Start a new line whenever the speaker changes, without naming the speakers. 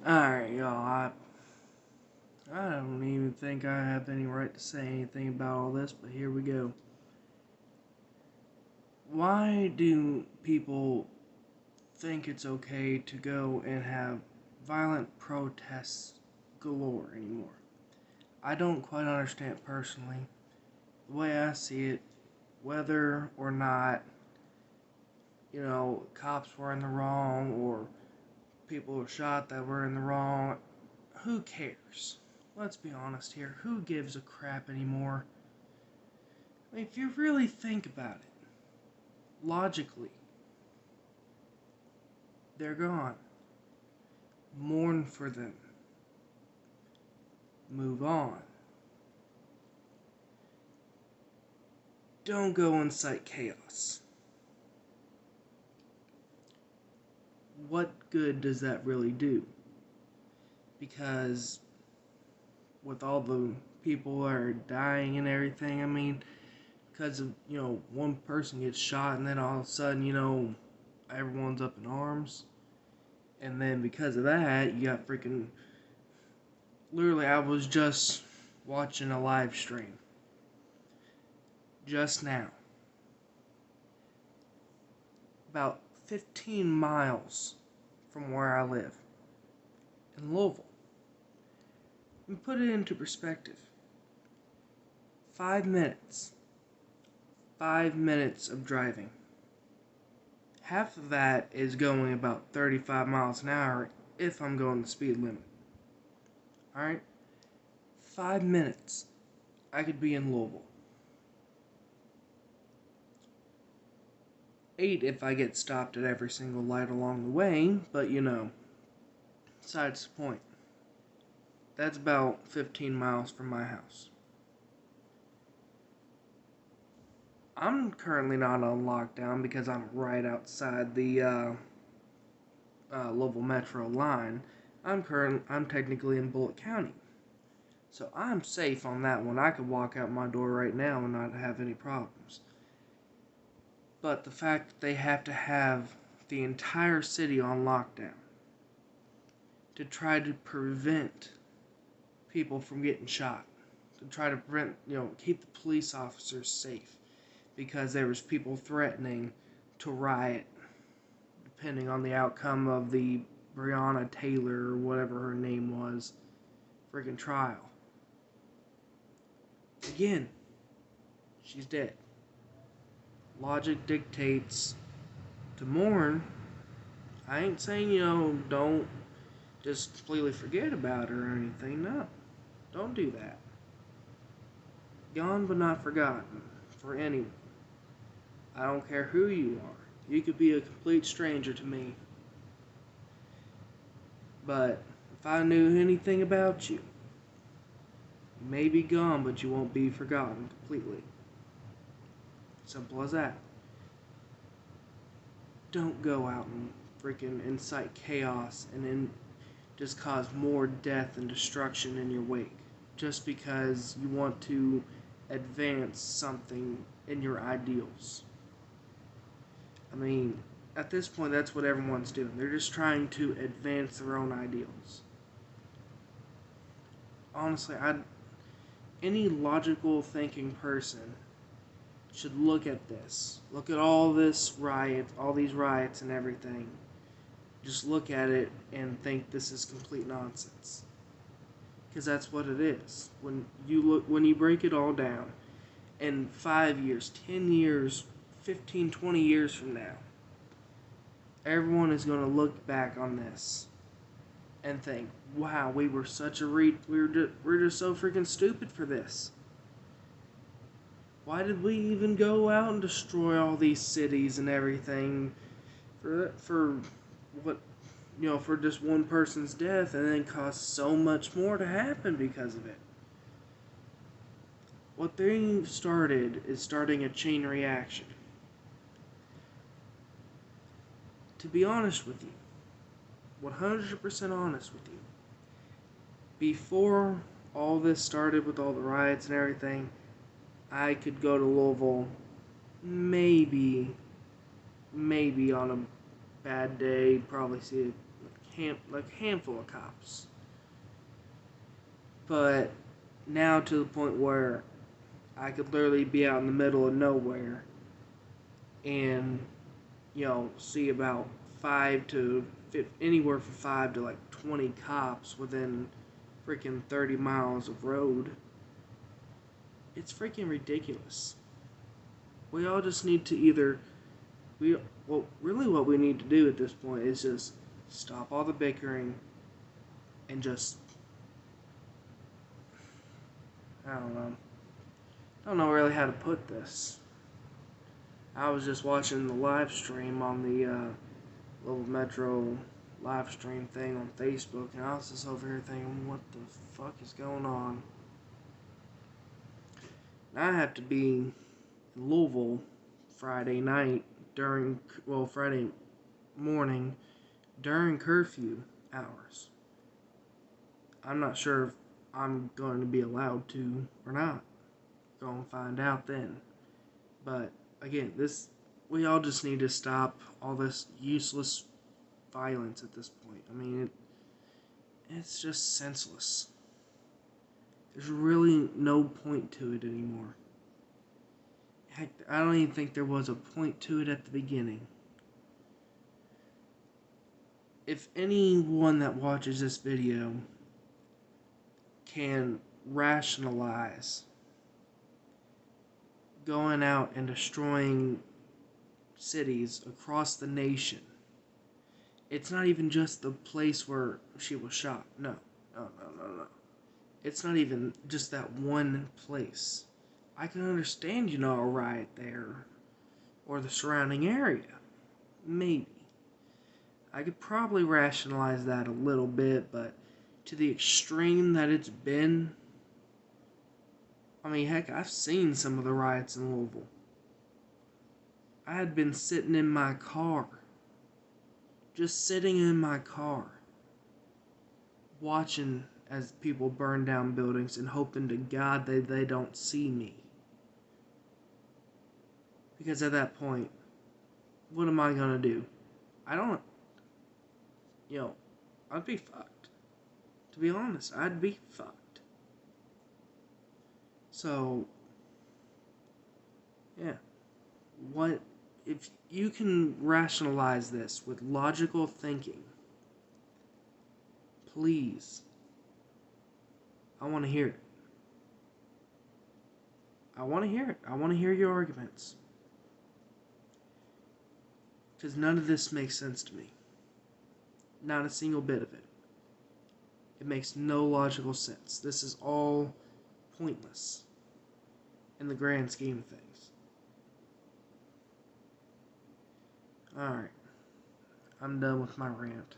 Alright, y'all. I don't even think I have any right to say anything about all this, but here we go. Why do people think it's okay to go and have violent protests galore anymore? I don't quite understand personally. The way I see it, whether or not, cops were in the wrong or people were shot that were in the wrong, who cares? Let's be honest here. Who gives a crap anymore? I mean, if you really think about it, logically, they're gone. Mourn for them. Move on. Don't go incite chaos. What good does that really do? Because with all the people that are dying and everything, I mean, because of, one person gets shot and then all of a sudden, everyone's up in arms. And then because of that, you got freaking... Literally, I was just watching a live stream. Just now. About 15 miles from where I live. In Louisville. And put it into perspective. 5 minutes. 5 minutes of driving. Half of that is going about 35 miles an hour if I'm going the speed limit. Alright? 5 minutes. I could be in Louisville. 8 if I get stopped at every single light along the way, but besides the point. That's about 15 miles from my house. I'm currently not on lockdown because I'm right outside the Louisville Metro line. I'm technically in Bullitt County. So I'm safe on that one. I could walk out my door right now and not have any problems. But the fact that they have to have the entire city on lockdown to try to prevent people from getting shot, to try to prevent, keep the police officers safe, because there was people threatening to riot depending on the outcome of the Breonna Taylor or whatever her name was friggin' trial. Again, she's dead. Logic dictates to mourn. I ain't saying, don't just completely forget about her or anything. No, don't do that. Gone but not forgotten for anyone. I don't care who you are. You could be a complete stranger to me. But if I knew anything about you, you may be gone, but you won't be forgotten completely. Simple as that. Don't go out and freaking incite chaos and then just cause more death and destruction in your wake. Just because you want to advance something in your ideals. I mean, at this point, that's what everyone's doing. They're just trying to advance their own ideals. Honestly, any logical thinking person should look at this. Look at all these riots and everything. Just look at it and think this is complete nonsense. Because that's what it is. When you break it all down, in 5 years, 10 years, 15, 20 years from now, everyone is going to look back on this and think, wow, we were such a we're just so freaking stupid for this. Why did we even go out and destroy all these cities and everything for what, for just one person's death, and then cause so much more to happen because of it? What they started is starting a chain reaction. To be honest with you, 100% honest with you, before all this started with all the riots and everything, I could go to Louisville maybe on a bad day, probably see a like handful of cops. But now to the point where I could literally be out in the middle of nowhere and see about anywhere from 5 to like 20 cops within freaking 30 miles of road. It's freaking ridiculous. We all just need to really what we need to do at this point is just stop all the bickering and just, I don't know really how to put this. I was just watching the live stream on the Little Metro live stream thing on Facebook, and I was just over here thinking, what the fuck is going on? And I have to be in Louisville Friday night Friday morning during curfew hours. I'm not sure if I'm going to be allowed to or not. Gonna find out then. But again, we all just need to stop all this useless violence at this point. I mean, it's just senseless. There's really no point to it anymore. Heck, I don't even think there was a point to it at the beginning. If anyone that watches this video can rationalize going out and destroying cities across the nation, it's not even just the place where she was shot. No. It's not even just that one place. I can understand, a riot there or the surrounding area. Maybe. I could probably rationalize that a little bit, but to the extreme that it's been, I mean, heck, I've seen some of the riots in Louisville. I had been sitting in my car, just sitting in my car, watching as people burn down buildings and hoping to God that they don't see me. Because at that point, what am I gonna do? I'd be fucked. To be honest, I'd be fucked. So, yeah. If you can rationalize this with logical thinking, please, I want to hear it. I want to hear it. I want to hear your arguments. Because none of this makes sense to me. Not a single bit of it. It makes no logical sense. This is all pointless in the grand scheme of things. Alright. I'm done with my rant.